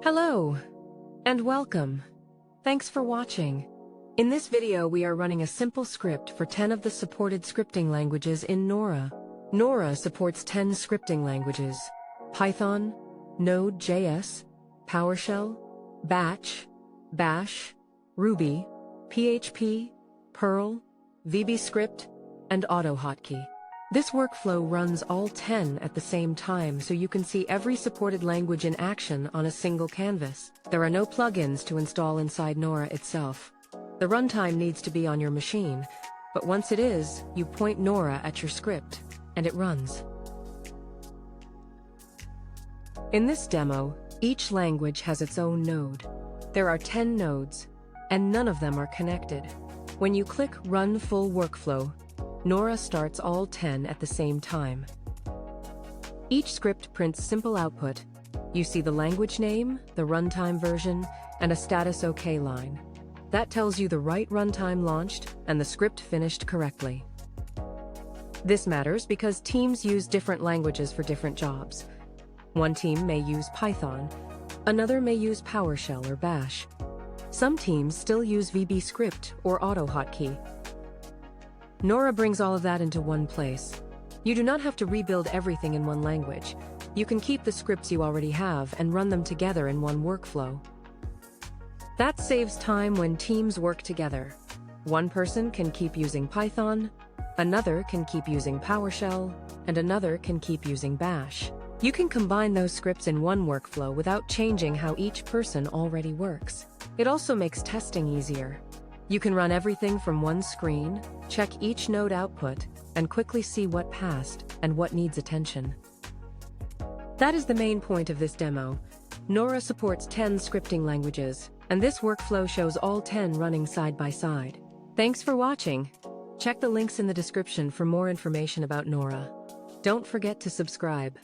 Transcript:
Hello, and welcome. Thanks for watching. In this video we are running a simple script for 10 of the supported scripting languages in NORA. NORA supports 10 scripting languages: Python, NodeJS, PowerShell, Bash, Ruby, PHP, Perl, VBScript, and AutoHotkey. This workflow runs all 10 at the same time so you can see every supported language in action on a single canvas. There are no plugins to install inside NORA itself. The runtime needs to be on your machine, but once it is, you point NORA at your script, and it runs. In this demo, each language has its own node. There are 10 nodes, and none of them are connected. When you click Run Full Workflow, NORA starts all 10 at the same time. Each script prints simple output. You see the language name, the runtime version, and a status OK line. That tells you the right runtime launched and the script finished correctly. This matters because teams use different languages for different jobs. One team may use Python, another may use PowerShell or Bash. Some teams still use VBScript or AutoHotkey. NORA brings all of that into one place. You do not have to rebuild everything in one language. You can keep the scripts you already have and run them together in one workflow. That saves time when teams work together. One person can keep using Python, another can keep using PowerShell, and another can keep using Bash. You can combine those scripts in one workflow without changing how each person already works. It also makes testing easier. You can run everything from one screen, check each node output, and quickly see what passed and what needs attention. That is the main point of this demo. NORA supports 10 scripting languages, and this workflow shows all 10 running side by side. Thanks for watching. Check the links in the description for more information about NORA. Don't forget to subscribe.